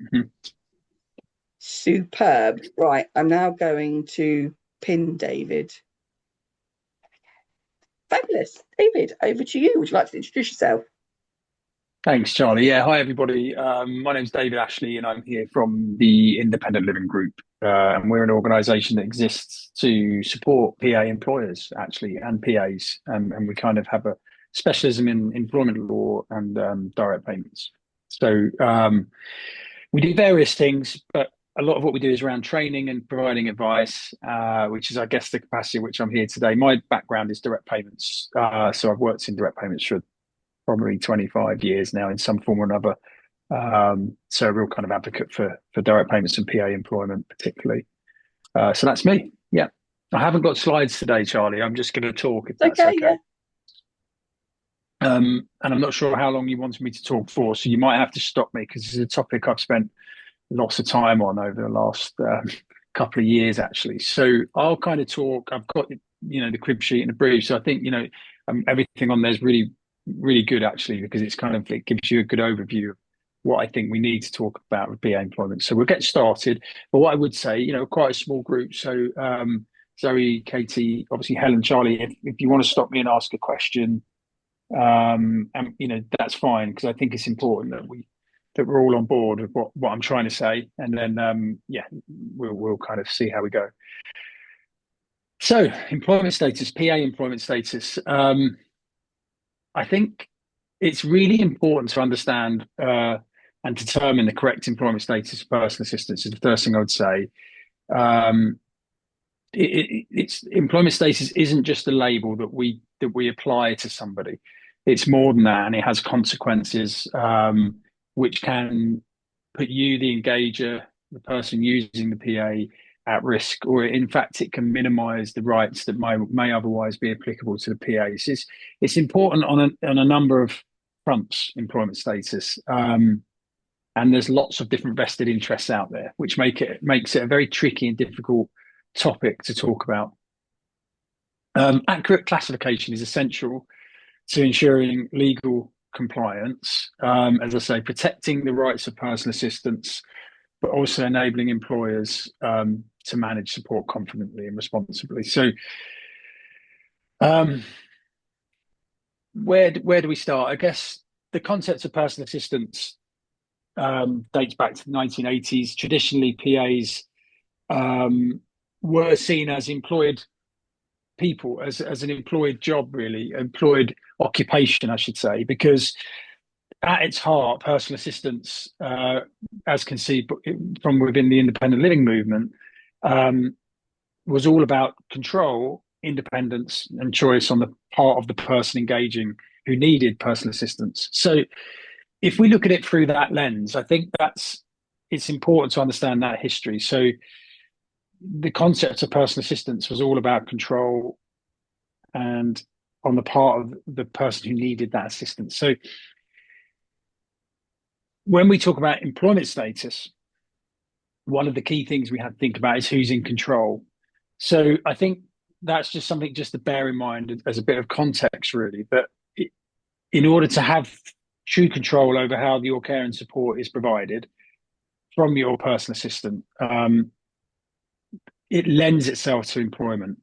Mhm. Superb. Right, I'm now going to pin David. Fabulous. David, over to you. Would you like to introduce yourself? Thanks, Charlie. Yeah, hi everybody. My name's David Ashley, and I'm here from the Independent Living Group. And we're an organisation that exists to support PA employers, actually, and PAs. And we kind of have a specialism in employment law and direct payments. So we do various things, but a lot of what we do is around training and providing advice, which is, I guess, the capacity in which I'm here today. My background is direct payments, so I've worked in direct payments for probably 25 years now in some form or another. So a real kind of advocate for direct payments and PA employment, particularly. So that's me. Yeah. I haven't got slides today, Charlie. I'm just going to talk if It's that's okay, yeah. okay. And I'm not sure how long you wanted me to talk for, so you might have to stop me because it's a topic I've spent lots of time on over the last couple of years, actually. So I'll kind of talk. I've got the crib sheet and the brief, so I think everything on there is really really good actually because it gives you a good overview of what I think we need to talk about with BA employment. So we'll get started. But what I would say, quite a small group. So Zoe, Katie, obviously Helen, Charlie, if you want to stop me and ask a question, and that's fine because I think it's important that we're all on board with what I'm trying to say, and then yeah, we'll kind of see how we go. So employment status, PA employment status. I think it's really important to understand and determine the correct employment status of personal assistance is the first thing I would say. Um, it's employment status isn't just a label that we apply to somebody. It's more than that, and it has consequences which can put you, the engager, the person using the PA, at risk, or in fact, it can minimise the rights that may otherwise be applicable to the PAs. It's important on a number of fronts, employment status. And there's lots of different vested interests out there, which makes it a very tricky and difficult topic to talk about. Accurate classification is essential to ensuring legal compliance. As I say, protecting the rights of personal assistants, but also enabling employers to manage support confidently and responsibly. So, um, where do we start? I guess the concept of personal assistance dates back to the 1980s. Traditionally, PAs um, were seen as employed people, as an employed job, really, employed occupation, I should say, because at its heart, personal assistance, as conceived from within the independent living movement, um, was all about control, independence, and choice on the part of the person engaging who needed personal assistance. So, if we look at it through that lens, I think it's important to understand that history. So, the concept of personal assistance was all about control and on the part of the person who needed that assistance. So, when we talk about employment status, one of the key things we have to think about is who's in control. So I think that's just something just to bear in mind as a bit of context, really. But in order to have true control over how your care and support is provided from your personal assistant, it lends itself to employment.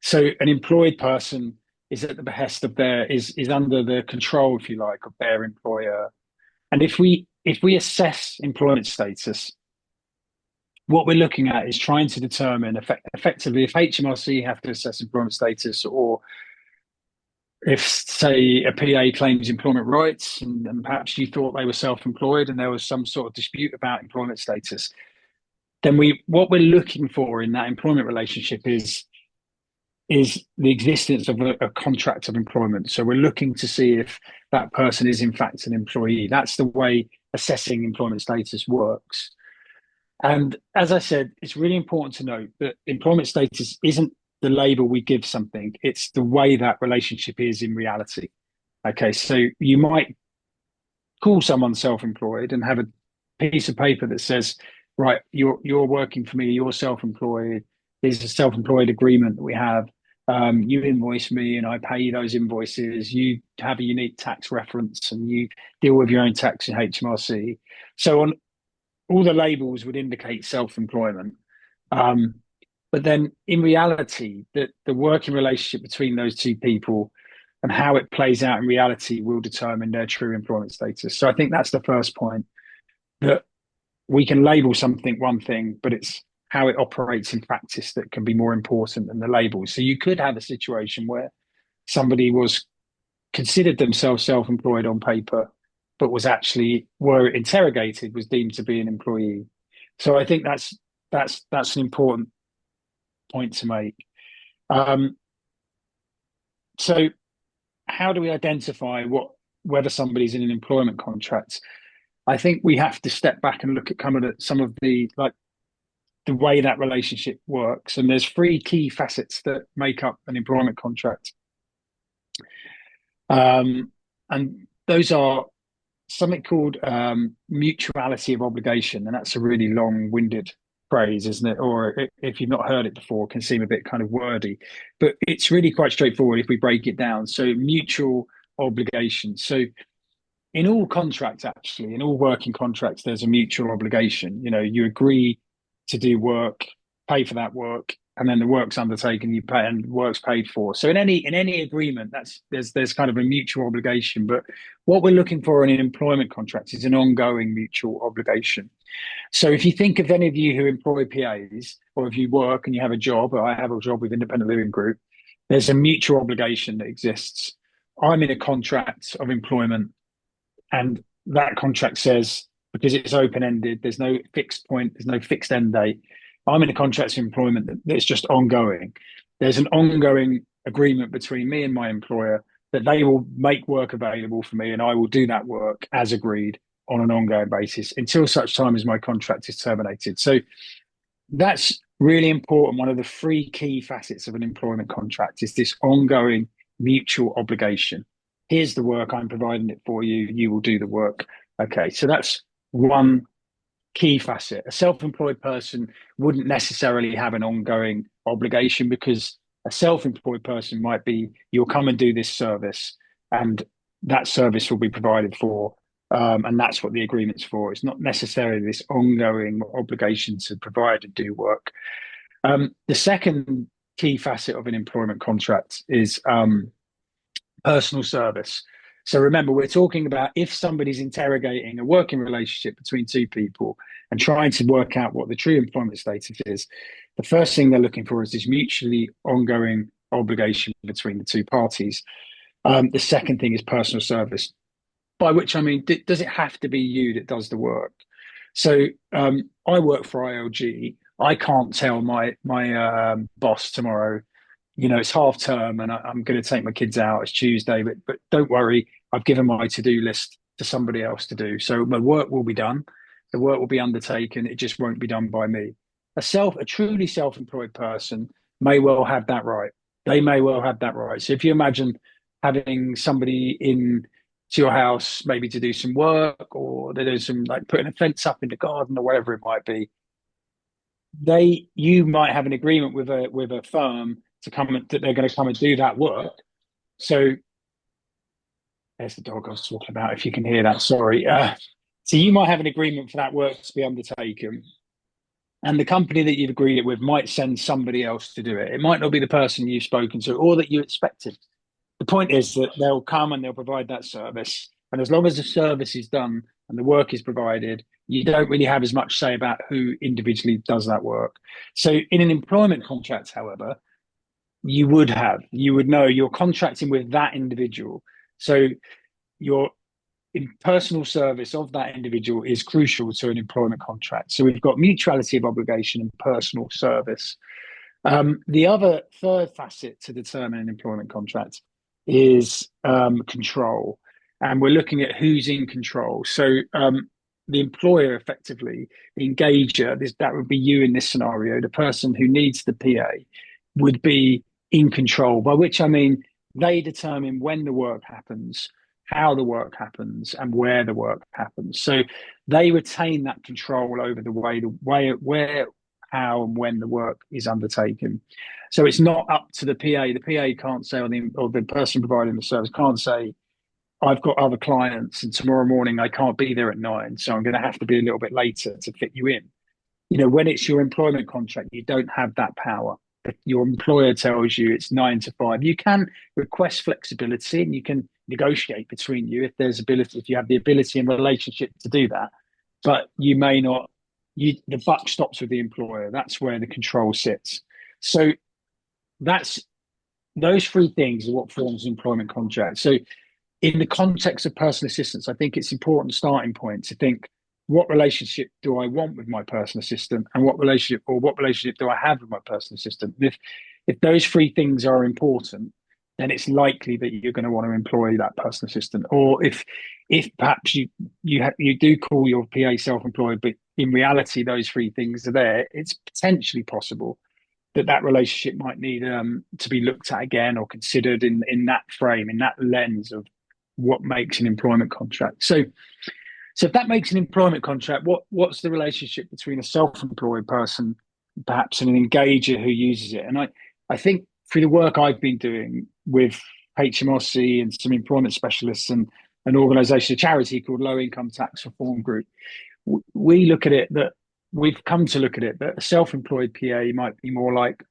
So an employed person is at the behest of is under the control, if you like, of their employer. And if we assess employment status, what we're looking at is trying to determine effectively if HMRC have to assess employment status, or if, say, a PA claims employment rights and perhaps you thought they were self-employed and there was some sort of dispute about employment status, then what we're looking for in that employment relationship is the existence of a contract of employment. So we're looking to see if that person is in fact an employee. That's the way assessing employment status works. And as I said, it's really important to note that employment status isn't the label we give something, it's the way that relationship is in reality. Okay, so you might call someone self-employed and have a piece of paper that says, right, you're working for me, you're self-employed. There's a self-employed agreement that we have. You invoice me and I pay you those invoices. You have a unique tax reference and you deal with your own tax in HMRC. So all the labels would indicate self-employment. Um, but then in reality, the working relationship between those two people and how it plays out in reality will determine their true employment status. So I think that's the first point, that we can label something one thing, but it's how it operates in practice that can be more important than the labels. So you could have a situation where somebody was considered themselves self-employed on paper, but was actually, were interrogated, was deemed to be an employee. So I think that's an important point to make. Um, so how do we identify whether somebody's in an employment contract? I think we have to step back and look at some of the, like, the way that relationship works. And there's three key facets that make up an employment contract. And those are something called mutuality of obligation. And that's a really long-winded phrase, isn't it? Or if you've not heard it before, it can seem a bit kind of wordy, but it's really quite straightforward if we break it down. So mutual obligation. So in all contracts, actually, in all working contracts, there's a mutual obligation. You know, you agree to do work, pay for that work, and then the work's undertaken, you pay, and work's paid for. So in any agreement, there's kind of a mutual obligation. But what we're looking for in an employment contract is an ongoing mutual obligation. So if you think of any of you who employ PAs, or if you work and you have a job, or I have a job with Independent Living Group, there's a mutual obligation that exists. I'm in a contract of employment, and that contract says, because it's open ended, there's no fixed point, there's no fixed end date. I'm in a contract of employment that's just ongoing. There's an ongoing agreement between me and my employer that they will make work available for me, and I will do that work as agreed on an ongoing basis until such time as my contract is terminated. So that's really important. One of the three key facets of an employment contract is this ongoing mutual obligation. Here's the work, I'm providing it for you, you will do the work. Okay, so that's one key facet. A self-employed person wouldn't necessarily have an ongoing obligation, because a self-employed person might be, you'll come and do this service, and that service will be provided for, and that's what the agreement's for. It's not necessarily this ongoing obligation to provide and do work. The second key facet of an employment contract is personal service. So remember, we're talking about if somebody's interrogating a working relationship between two people and trying to work out what the true employment status is, the first thing they're looking for is this mutually ongoing obligation between the two parties. The second thing is personal service, by which I mean, does it have to be you that does the work? So I work for ILG. I can't tell my boss tomorrow, you know, it's half term and I'm going to take my kids out. It's Tuesday, but don't worry, I've given my to-do list to somebody else to do. So my work will be done. The work will be undertaken. It just won't be done by me. A truly self-employed person may well have that right. They may well have that right. So if you imagine having somebody in to your house, maybe to do some work, or they're doing some, like, putting a fence up in the garden or whatever it might be, you might have an agreement with a firm that they're going to come and do that work. So there's the dog I was talking about, if you can hear that, sorry. So you might have an agreement for that work to be undertaken, and the company that you've agreed it with might send somebody else to do it. It might not be the person you've spoken to or that you expected. The point is that they'll come and they'll provide that service, and as long as the service is done and the work is provided, you don't really have as much say about who individually does that work. So in an employment contract, however, you would know you're contracting with that individual. So your in personal service of that individual is crucial to an employment contract. So we've got mutuality of obligation and personal service. The other third facet to determine an employment contract is control. And we're looking at who's in control. So the employer, effectively, the engager, that would be you in this scenario, the person who needs the PA would be in control, by which I mean they determine when the work happens, how the work happens, and where the work happens. So they retain that control over the way, where, how, and when the work is undertaken. So it's not up to the PA. The PA can't say, or the person providing the service can't say, I've got other clients and tomorrow morning I can't be there at 9, so I'm going to have to be a little bit later to fit you in. When it's your employment contract, you don't have that power. If your employer tells you it's 9 to 5, you can request flexibility and you can negotiate between you if there's ability, if you have the ability and relationship to do that. But you may not. The buck stops with the employer. That's where the control sits. So that's those three things are what forms an employment contract. So in the context of personal assistance, I think it's important starting point to think, what relationship do I want with my personal assistant, and what relationship do I have with my personal assistant? If those three things are important, then it's likely that you're going to want to employ that personal assistant. Or if perhaps you do call your PA self-employed, but in reality those three things are there, it's potentially possible that relationship might need to be looked at again or considered in that frame, in that lens of what makes an employment contract. So if that makes an employment contract, what's the relationship between a self-employed person, perhaps, and an engager who uses it? And I think through the work I've been doing with HMRC and some employment specialists and an organisation, a charity called Low Income Tax Reform Group, we look at it that we've come to look at it that a self-employed PA might be more like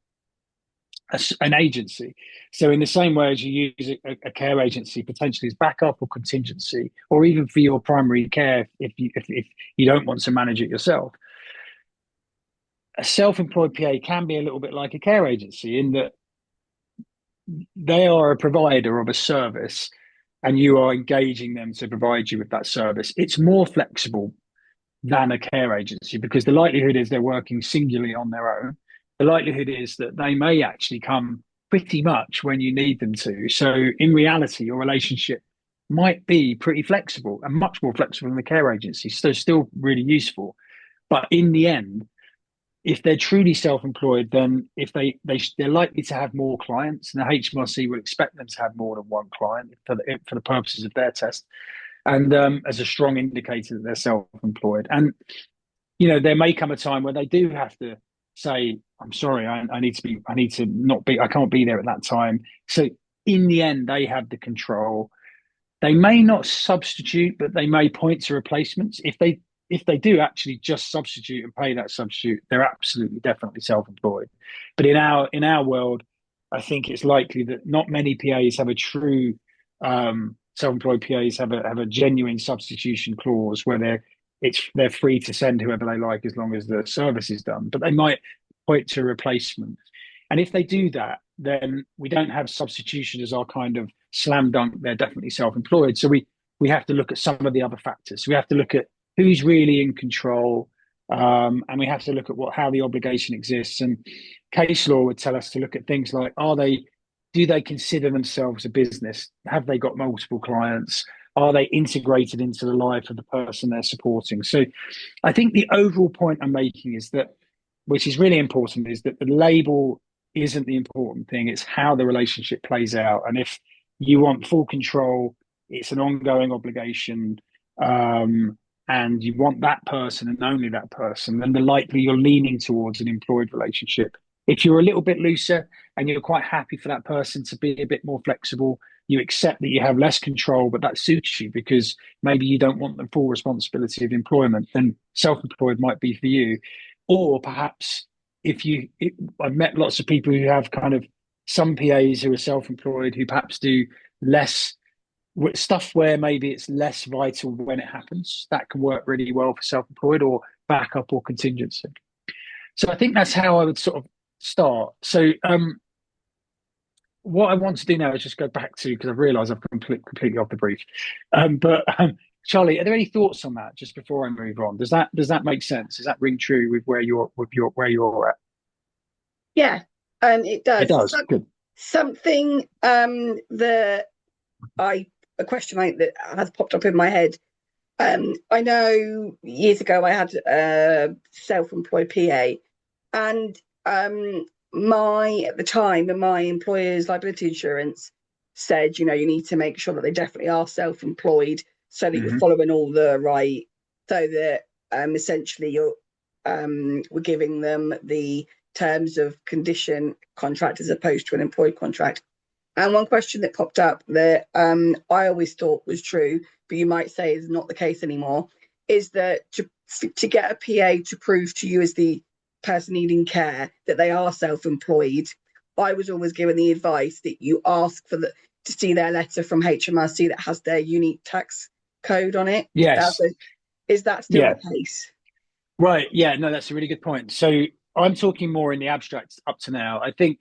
an agency. So in the same way as you use a care agency potentially as backup or contingency, or even for your primary care if you don't want to manage it yourself, a self-employed PA can be a little bit like a care agency in that they are a provider of a service and you are engaging them to provide you with that service. It's more flexible than a care agency because the likelihood is they're working singularly on their own. The likelihood is that they may actually come pretty much when you need them to. So in reality, your relationship might be pretty flexible and much more flexible than the care agency. So still really useful. But in the end, if they're truly self-employed, then if they're likely to have more clients, and the HMRC will expect them to have more than one client for the purposes of their test, and as a strong indicator that they're self-employed. And there may come a time where they do have to say, I'm sorry, I need to not be, I can't be there at that time. So in the end, they have the control. They may not substitute, but they may point to replacements. If they do actually just substitute and pay that substitute, they're absolutely definitely self-employed. But in our world, I think it's likely that not many PAs have a true self-employed PAs have a genuine substitution clause where they're free to send whoever they like as long as the service is done. But they might point to replacement. And if they do that, then we don't have substitution as our kind of slam dunk. They're definitely self-employed. So we have to look at some of the other factors. We have to look at who's really in control, and we have to look at how the obligation exists. And case law would tell us to look at things like, do they consider themselves a business? Have they got multiple clients? Are they integrated into the life of the person they're supporting? So I think the overall point I'm making is that, which is really important, is that the label isn't the important thing. It's how the relationship plays out. And if you want full control, it's an ongoing obligation, and you want that person and only that person, then the likely you're leaning towards an employed relationship. If you're a little bit looser and you're quite happy for that person to be a bit more flexible, you accept that you have less control, but that suits you because maybe you don't want the full responsibility of employment, then self-employed might be for you. Or perhaps I've met lots of people who have kind of some PAs who are self-employed who perhaps do less stuff where maybe it's less vital when it happens. That can work really well for self-employed or backup or contingency. So I think that's how I would sort of start. So what I want to do now is just go back to, because I've realised I've completely off the brief. But Charlie, are there any thoughts on that just before I move on? Does that make sense? Does that ring true with where you're at? Yeah, it does. It does. Good. Something that a question that has popped up in my head. I know years ago I had a self-employed PA, and at the time, my employer's liability insurance said, you need to make sure that they definitely are self-employed, so that you're following all the right, so that essentially we're giving them the terms of condition contract as opposed to an employed contract. And one question that popped up that I always thought was true, but you might say is not the case anymore, is that to get a PA to prove to you as the person needing care that they are self-employed, I was always given the advice that you ask for the to see their letter from HMRC that has their unique tax code on it. Yes. Is that still Yeah. the case? Right. Yeah. No, that's a really good point. So I'm talking more in the abstract up to now. I think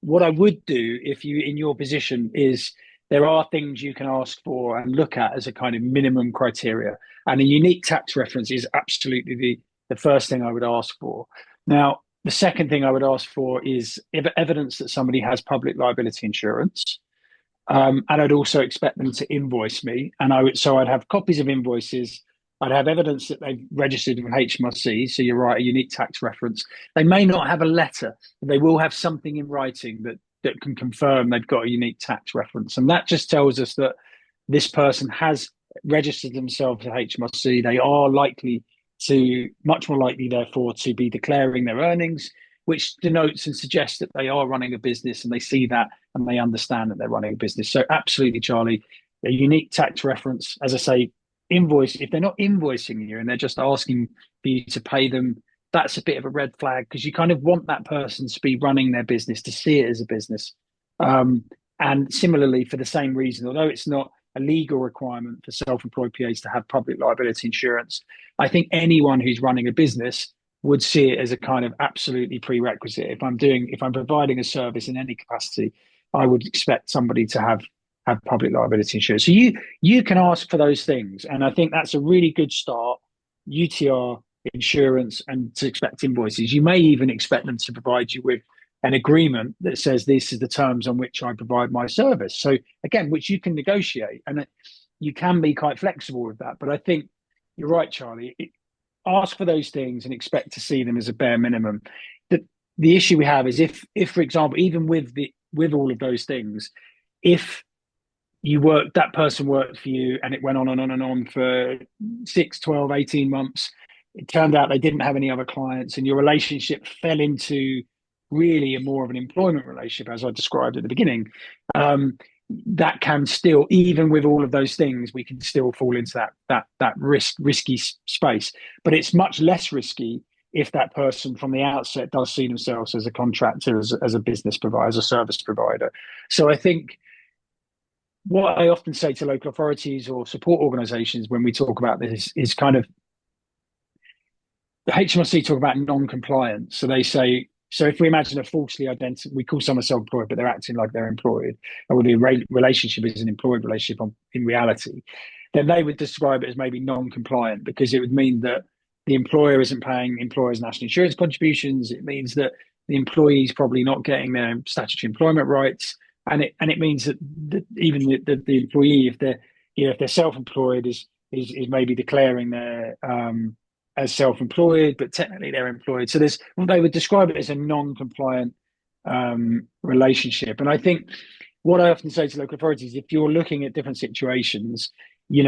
what I would do if you in your position is there are things you can ask for and look at as a kind of minimum criteria. And a unique tax reference is absolutely the first thing I would ask for. Now, the second thing I would ask for is evidence that somebody has public liability insurance. And I'd also expect them to invoice me. And I'd have copies of invoices. I'd have evidence that they've registered with HMRC. So you're right, a unique tax reference. They may not have a letter, but they will have something in writing that can confirm they've got a unique tax reference. And that just tells us that this person has registered themselves at HMRC. They are much more likely, therefore, to be declaring their earnings, which denotes and suggests that they are running a business and they see that and they understand that they're running a business. So, absolutely, Charlie, a unique tax reference, as I say, invoice. If they're not invoicing you and they're just asking for you to pay them, that's a bit of a red flag because you kind of want that person to be running their business, to see it as a business. And similarly, for the same reason, although it's not a legal requirement for self-employed PAs to have public liability insurance, I think anyone who's running a business would see it as a kind of absolutely prerequisite. If I'm providing a service in any capacity, I would expect somebody to have public liability insurance. So you can ask for those things, and I think that's a really good start. UTR, insurance, and to expect invoices. You may even expect them to provide you with an agreement that says this is the terms on which I provide my service. So again, which you can negotiate, and you can be quite flexible with that. But I think you're right, Charlie. Ask for those things and expect to see them as a bare minimum. The issue we have is if for example, even with all of those things, if that person worked for you and it went on and on and on for 6, 12, 18 months, it turned out they didn't have any other clients and your relationship fell into really a more of an employment relationship, as I described at the beginning. That can still, even with all of those things, we can still fall into that risky space. But it's much less risky if that person from the outset does see themselves as a contractor, as a business provider, as a service provider. So I think what I often say to local authorities or support organisations when we talk about this is kind of the HMRC talk about non-compliance. So they say, so if we imagine a falsely identified, we call someone self-employed, but they're acting like they're employed, and the relationship is an employed relationship in reality, then they would describe it as maybe non-compliant because it would mean that the employer isn't paying employers' national insurance contributions. It means that the employee is probably not getting their statutory employment rights, and it means that even the employee, if they're self-employed, is maybe declaring their as self-employed, but technically they're employed. So they would describe it as a non-compliant relationship. And I think what I often say to local authorities, if you're looking at different situations, we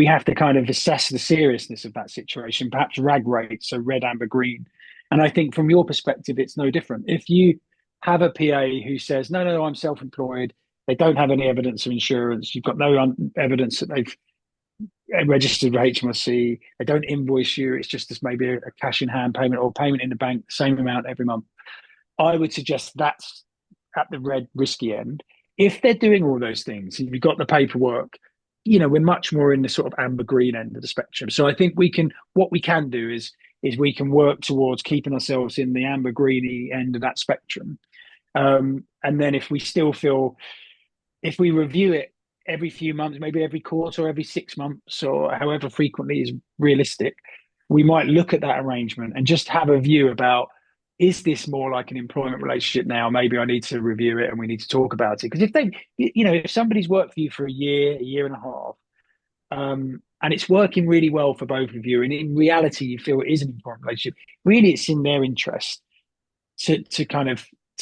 have to kind of assess the seriousness of that situation, perhaps RAG rates, so red, amber, green. And I think from your perspective, it's no different. If you have a PA who says, no, I'm self-employed, they don't have any evidence of insurance, you've got no evidence that they've registered with HMRC, they don't invoice you, it's just as maybe a cash in hand payment or payment in the bank, the same amount every month. I would suggest that's at the red risky end. If they're doing all those things, if you've got the paperwork, we're much more in the sort of amber green end of the spectrum. So I think what we can do is we can work towards keeping ourselves in the amber greeny end of that spectrum. And then if we review it every few months, maybe every quarter, or every 6 months, or however frequently is realistic, we might look at that arrangement and just have a view about, is this more like an employment relationship now? Maybe I need to review it and we need to talk about it. Because if somebody's worked for you for a year and a half, and it's working really well for both of you, and in reality you feel it is an employment relationship, really it's in their interest to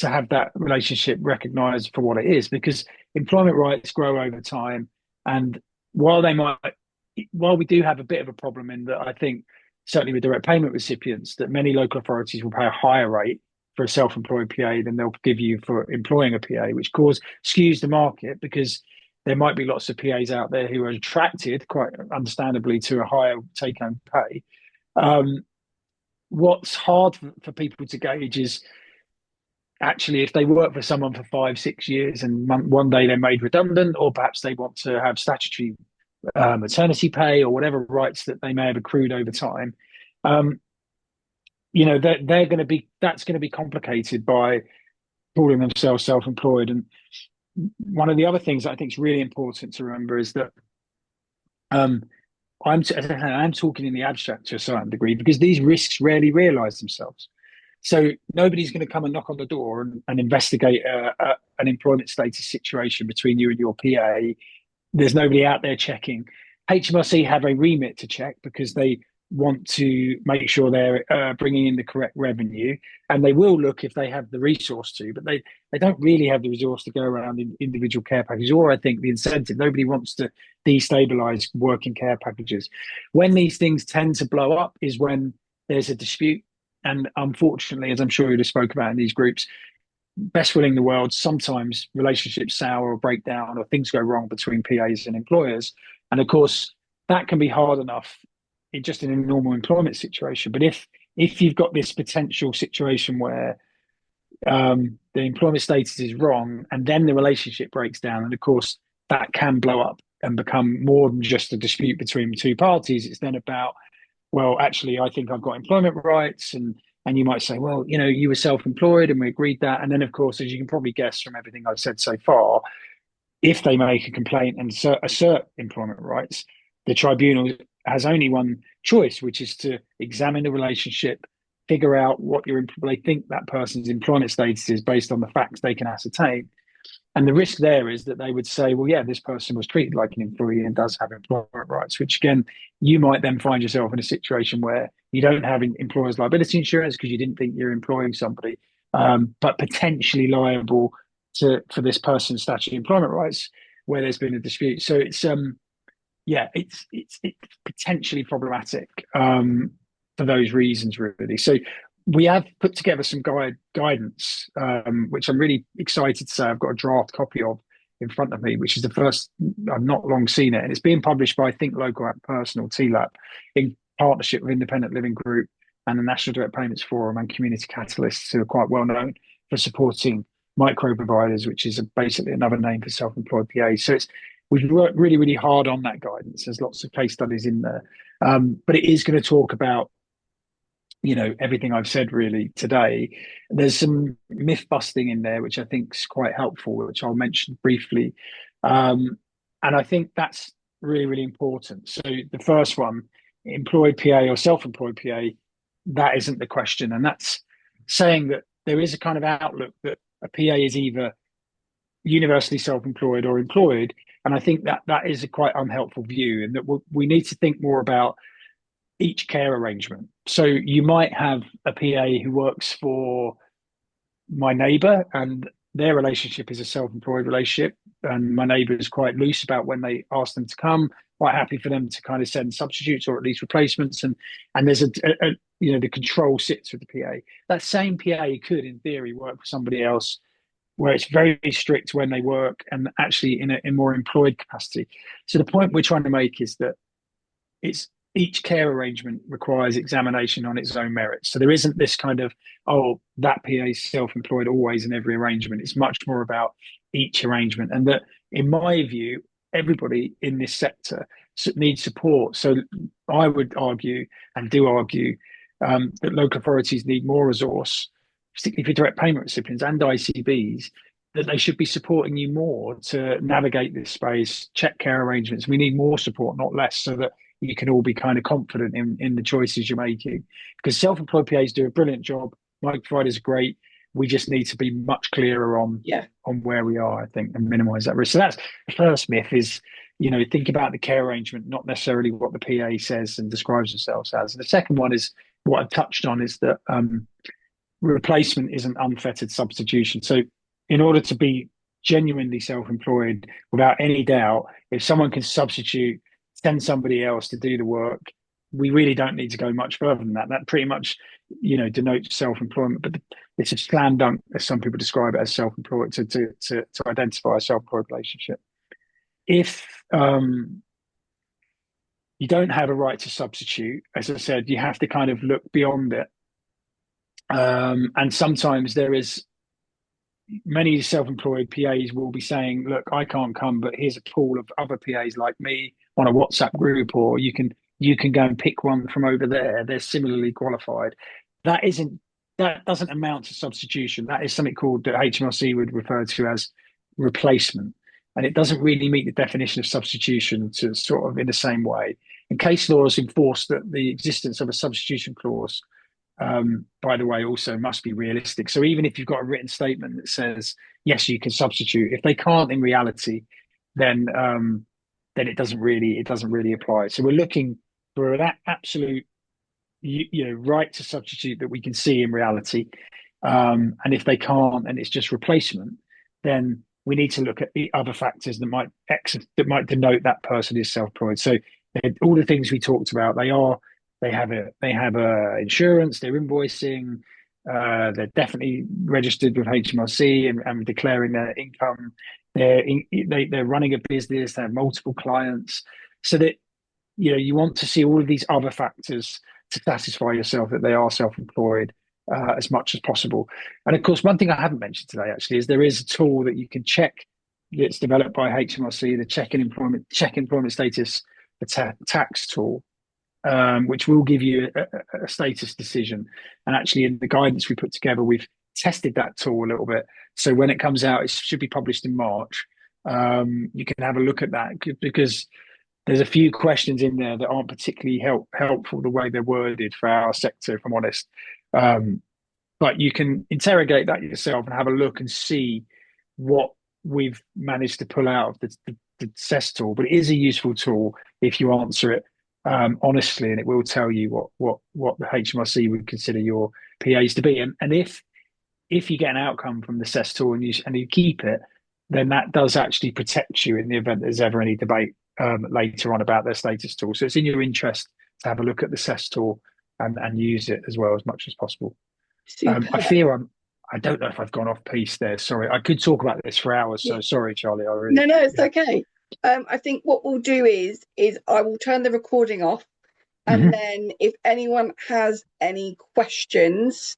have that relationship recognized for what it is, because employment rights grow over time. And while we do have a bit of a problem in that, I think certainly with direct payment recipients, that many local authorities will pay a higher rate for a self-employed PA than they'll give you for employing a PA, which skews the market because there might be lots of PAs out there who are attracted, quite understandably, to a higher take-home pay. What's hard for people to gauge is actually if they work for someone for 5, 6 years and one day they're made redundant, or perhaps they want to have statutory maternity pay or whatever rights that they may have accrued over time. They're going to be that's going to be complicated by calling themselves self-employed. And one of the other things that I think is really important to remember is that I'm talking in the abstract to a certain degree because these risks rarely realize themselves. So nobody's going to come and knock on the door and investigate an employment status situation between you and your PA. There's nobody out there checking. HMRC have a remit to check because they want to make sure they're bringing in the correct revenue, and they will look if they have the resource to, but they don't really have the resource to go around in individual care packages, or I think the incentive. Nobody wants to destabilize working care packages. When these things tend to blow up is when there's a dispute, and unfortunately, as I'm sure you'd have spoke about in these groups, best willing in the world, sometimes relationships sour or break down or things go wrong between PAs and employers. And of course, that can be hard enough just in a normal employment situation. But if you've got this potential situation where the employment status is wrong and then the relationship breaks down, and of course, that can blow up and become more than just a dispute between two parties. It's then about, well, actually, I think I've got employment rights, and you might say, well, you were self-employed and we agreed that. And then, of course, as you can probably guess from everything I've said so far, if they make a complaint and assert employment rights, the tribunal has only one choice, which is to examine the relationship, figure out what they think that person's employment status is based on the facts they can ascertain. And the risk there is that they would say, well, yeah, this person was treated like an employee and does have employment rights, which again, you might then find yourself in a situation where you don't have employer's liability insurance because you didn't think you're employing somebody, but potentially liable for this person's statutory employment rights where there's been a dispute. So it's potentially problematic for those reasons, really. So we have put together some guidance, which I'm really excited to say I've got a draft copy of in front of me, which is the first. I've not long seen it, and it's being published by Think Local Act Personal TLAP in partnership with Independent Living Group and the National Direct Payments Forum and Community Catalysts, who are quite well known for supporting micro providers, which is basically another name for self-employed PAs. So we've worked really, really hard on that guidance. There's lots of case studies in there, but it is going to talk about everything I've said really today. There's some myth busting in there, which I think is quite helpful, which I'll mention briefly. And I think that's really, really important. So the first one, employed PA or self-employed PA, that isn't the question. And that's saying that there is a kind of outlook that a PA is either universally self-employed or employed. And I think that is a quite unhelpful view, and that we need to think more about each care arrangement. So you might have a PA who works for my neighbour and their relationship is a self-employed relationship, and my neighbour is quite loose about when they ask them to come, quite happy for them to kind of send substitutes or at least replacements, and there's the control sits with the PA. That same PA could in theory work for somebody else where it's very strict when they work and actually in more employed capacity. So the point we're trying to make is that each care arrangement requires examination on its own merits. So there isn't this kind of, that PA is self-employed always in every arrangement. It's much more about each arrangement. And that, in my view, everybody in this sector needs support. So I would argue, and do argue, that local authorities need more resource, particularly for direct payment recipients and ICBs, that they should be supporting you more to navigate this space, check care arrangements. We need more support, not less, so that you can all be kind of confident in the choices you're making. Because self-employed PAs do a brilliant job. Micro providers are great. We just need to be much clearer on where we are, I think, and minimise that risk. So that's the first myth is, think about the care arrangement, not necessarily what the PA says and describes themselves as. And the second one is what I've touched on, is that replacement is an unfettered substitution. So in order to be genuinely self-employed, without any doubt, if someone can substitute, send somebody else to do the work, we really don't need to go much further than that. That pretty much, denotes self-employment. But it's a slam dunk, as some people describe it, as self-employed to identify a self-employed relationship. If you don't have a right to substitute, as I said, you have to kind of look beyond it. And sometimes there is many self-employed PAs will be saying, look, I can't come, but here's a pool of other PAs like me on a WhatsApp group, or you can go and pick one from over there. They're similarly qualified. That doesn't amount to substitution. That is something called that HMRC would refer to as replacement. And it doesn't really meet the definition of substitution to sort of in the same way. And case law has enforced that the existence of a substitution clause, by the way, also must be realistic. So even if you've got a written statement that says yes, you can substitute, if they can't in reality, then it doesn't really apply. So we're looking for that absolute right to substitute that we can see in reality. And if they can't, and it's just replacement, then we need to look at the other factors that might denote that person is self-employed. So all the things we talked about, they have a insurance, they're invoicing, they're definitely registered with HMRC and declaring their income. They're running a business, they have multiple clients, so that you want to see all of these other factors to satisfy yourself that they are self-employed as much as possible. And of course, one thing I haven't mentioned today actually is there is a tool that you can check that's developed by HMRC, the check employment status the tax tool, which will give you a status decision. And actually, in the guidance we put together, we've tested that tool a little bit. So when it comes out, it should be published in March. You can have a look at that because there's a few questions in there that aren't particularly helpful the way they're worded for our sector, if I'm honest. But you can interrogate that yourself and have a look and see what we've managed to pull out of the CES tool. But it is a useful tool if you answer it honestly, and it will tell you what the HMRC would consider your PAs to be. And if you get an outcome from the CES tool and you keep it, then that does actually protect you in the event there's ever any debate later on about their status tool. So it's in your interest to have a look at the CES tool and use it as well as much as possible. I don't know if I've gone off piece there. Sorry, I could talk about this for hours. So sorry, Charlie. No, it's okay. I think what we'll do is I will turn the recording off, and then if anyone has any questions,